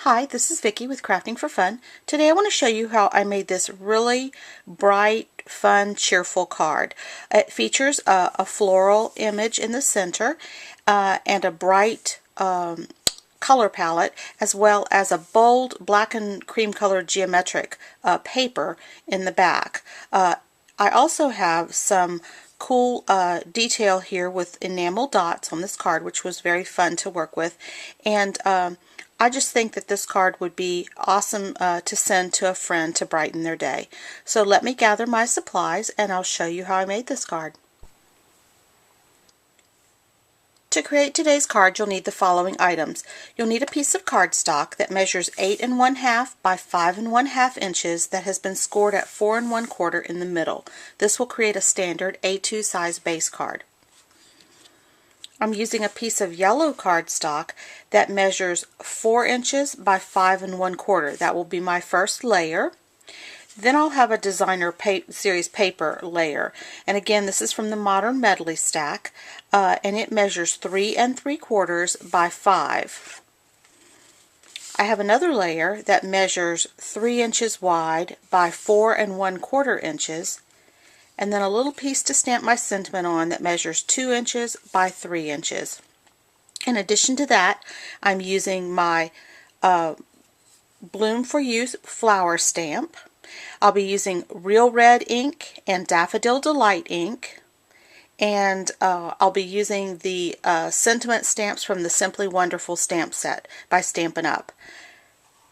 Hi, this is Vicki with Crafting for Fun. Today I want to show you how I made this really bright, fun, cheerful card. It features a floral image in the center and a bright color palette, as well as a bold black and cream colored geometric paper in the back. I also have some cool detail here with enamel dots on this card, which was very fun to work with, and I just think that this card would be awesome to send to a friend to brighten their day. So let me gather my supplies and I'll show you how I made this card. To create today's card, you'll need the following items. You'll need a piece of cardstock that measures 8 1/2 by 5 1/2 inches that has been scored at 4 1/4 in the middle. This will create a standard A2 size base card. I'm using a piece of yellow cardstock that measures 4 inches by 5 1/4. That will be my first layer. Then I'll have a designer series paper layer, and again this is from the Modern Medley stack, and it measures 3 3/4 by 5. I have another layer that measures 3 inches wide by 4 1/4 inches, and then a little piece to stamp my sentiment on that measures 2 inches by 3 inches. In addition to that, I'm using my Bloom for You flower stamp. I'll be using Real Red ink and Daffodil Delight ink, and I'll be using the sentiment stamps from the Simply Wonderful stamp set by Stampin' Up.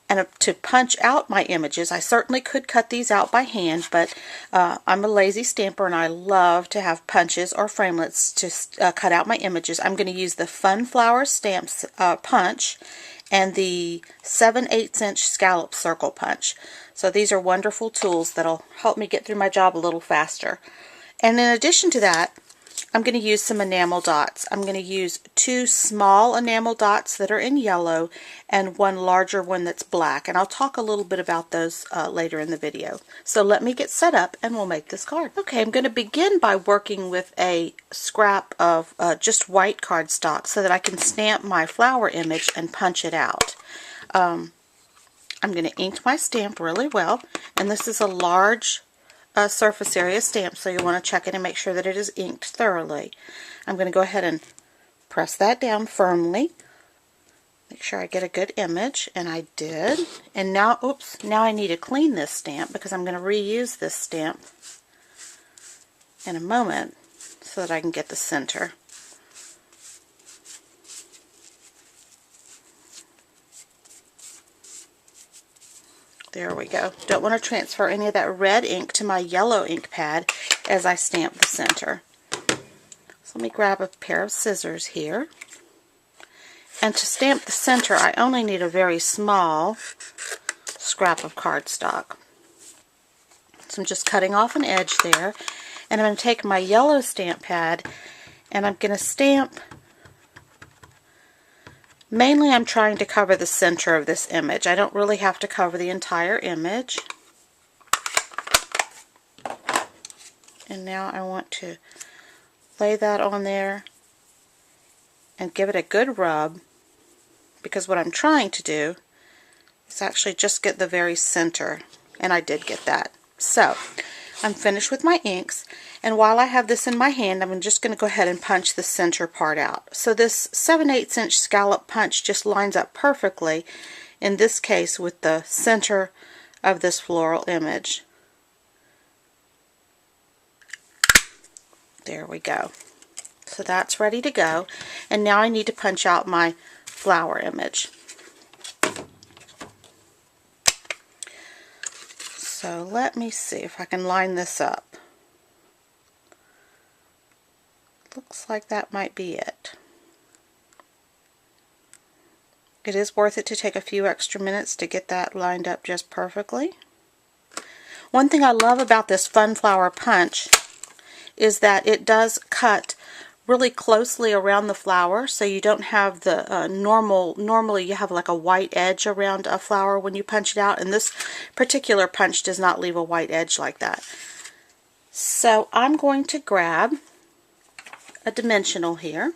And to punch out my images, I certainly could cut these out by hand, but I'm a lazy stamper and I love to have punches or framelits to cut out my images. I'm going to use the Fun Flower Stamps punch and the 7/8 inch scallop circle punch. So these are wonderful tools that'll help me get through my job a little faster. And in addition to that, I'm going to use some enamel dots. I'm going to use 2 small enamel dots that are in yellow and 1 larger one that's black, and I'll talk a little bit about those later in the video. So let me get set up and we'll make this card. Okay, I'm going to begin by working with a scrap of just white cardstock so that I can stamp my flower image and punch it out. I'm going to ink my stamp really well, and this is a large surface area stamp, so you'll want to check it and make sure that it is inked thoroughly. I'm going to go ahead and press that down firmly, make sure I get a good image, and I did. And now, oops, now I need to clean this stamp because I'm going to reuse this stamp in a moment so that I can get the center. There we go. Don't want to transfer any of that red ink to my yellow ink pad as I stamp the center. So let me grab a pair of scissors here. And to stamp the center, I only need a very small scrap of cardstock. So I'm just cutting off an edge there. And I'm going to take my yellow stamp pad and I'm going to stamp. Mainly I'm trying to cover the center of this image. I don't really have to cover the entire image. And now I want to lay that on there and give it a good rub, because what I'm trying to do is actually just get the very center, and I did get that. So I'm finished with my inks, and while I have this in my hand, I'm just going to go ahead and punch the center part out. So this 7/8 inch scallop punch just lines up perfectly, in this case, with the center of this floral image. There we go. So that's ready to go, and now I need to punch out my flower image. So let me see if I can line this up. Looks like that might be it. It is worth it to take a few extra minutes to get that lined up just perfectly. One thing I love about this Fun Flower punch is that it does cut really closely around the flower, so you don't have the normally you have like a white edge around a flower when you punch it out, and this particular punch does not leave a white edge like that. So I'm going to grab a dimensional here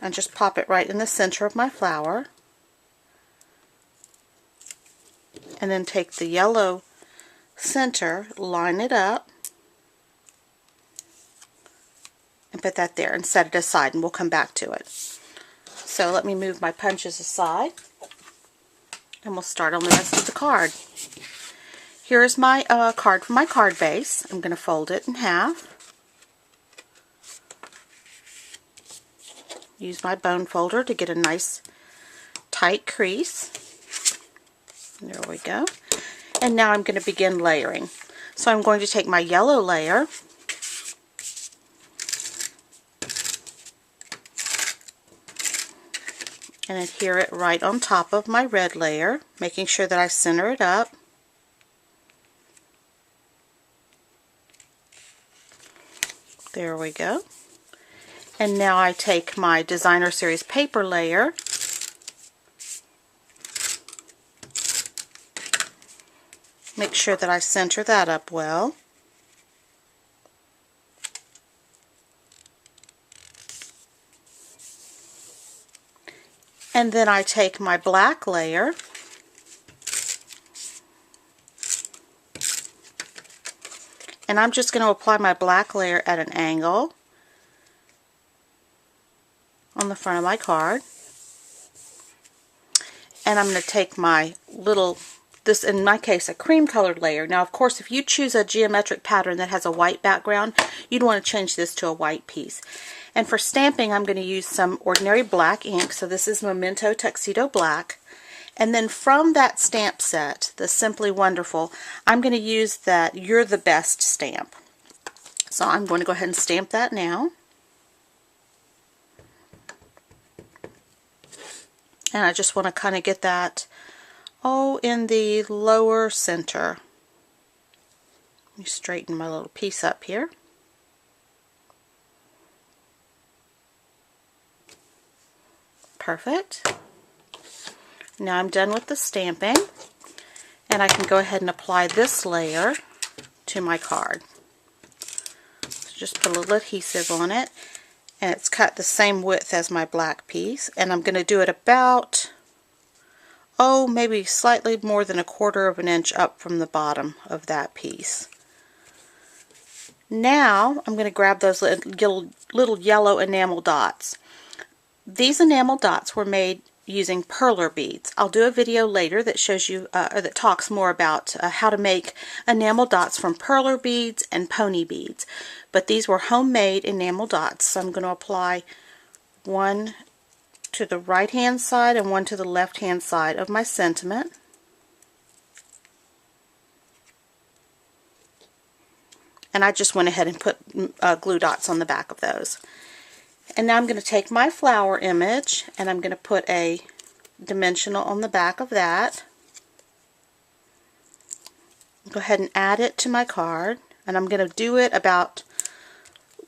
and just pop it right in the center of my flower. and then take the yellow center, line it up, and put that there and set it aside, and we'll come back to it. So let me move my punches aside, and we'll start on the rest of the card. Here's my card from my card base. I'm going to fold it in half. Use my bone folder to get a nice tight crease. There we go. And now I'm going to begin layering. So I'm going to take my yellow layer and adhere it right on top of my red layer, making sure that I center it up. There we go. And now I take my Designer Series paper layer make sure that I center that up well. And then I take my black layer and I'm just going to apply my black layer at an angle on the front of my card. And I'm going to take my little, this in my case, a cream colored layer. Now of course if you choose a geometric pattern that has a white background, you'd want to change this to a white piece. And for stamping I'm going to use some ordinary black ink, so this is Memento Tuxedo Black. And then from that stamp set, the Simply Wonderful, I'm going to use that You're the Best stamp. So I'm going to go ahead and stamp that now. And I just want to kind of get that, in the lower center. Let me straighten my little piece up here. Perfect. Now I'm done with the stamping, and I can go ahead and apply this layer to my card. So just put a little adhesive on it, and it's cut the same width as my black piece, and I'm going to do it about, maybe slightly more than 1/4 of an inch up from the bottom of that piece. Now I'm going to grab those little yellow enamel dots. These enamel dots were made using perler beads. I'll do a video later that shows you, or that talks more about how to make enamel dots from perler beads and pony beads. But these were homemade enamel dots, so I'm going to apply one to the right hand side and one to the left hand side of my sentiment. And I just went ahead and put glue dots on the back of those. And now I'm going to take my flower image and I'm going to put a dimensional on the back of that. Go ahead and add it to my card, and I'm going to do it about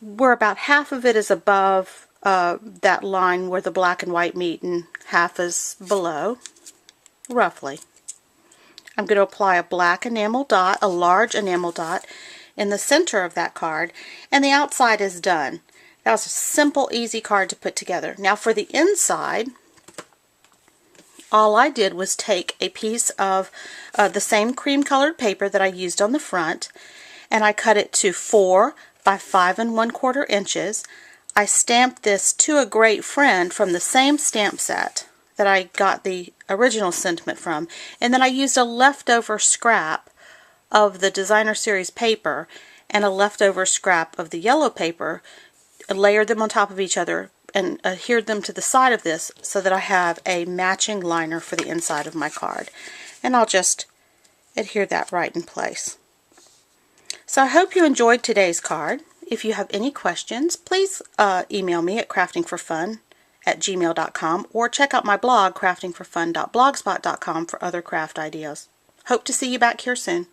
where about half of it is above that line where the black and white meet and half is below, roughly. I'm going to apply a black enamel dot, a large enamel dot, in the center of that card, and the outside is done. That was a simple, easy card to put together. Now for the inside, all I did was take a piece of the same cream colored paper that I used on the front, and I cut it to 4 by 5 1/4 inches. I stamped this To a Great Friend from the same stamp set that I got the original sentiment from, and then I used a leftover scrap of the Designer Series paper and a leftover scrap of the yellow paper, layered them on top of each other, and adhered them to the side of this so that I have a matching liner for the inside of my card. And I'll just adhere that right in place. So I hope you enjoyed today's card. If you have any questions, please email me at craftingforfun@gmail.com or check out my blog craftingforfun.blogspot.com for other craft ideas. Hope to see you back here soon.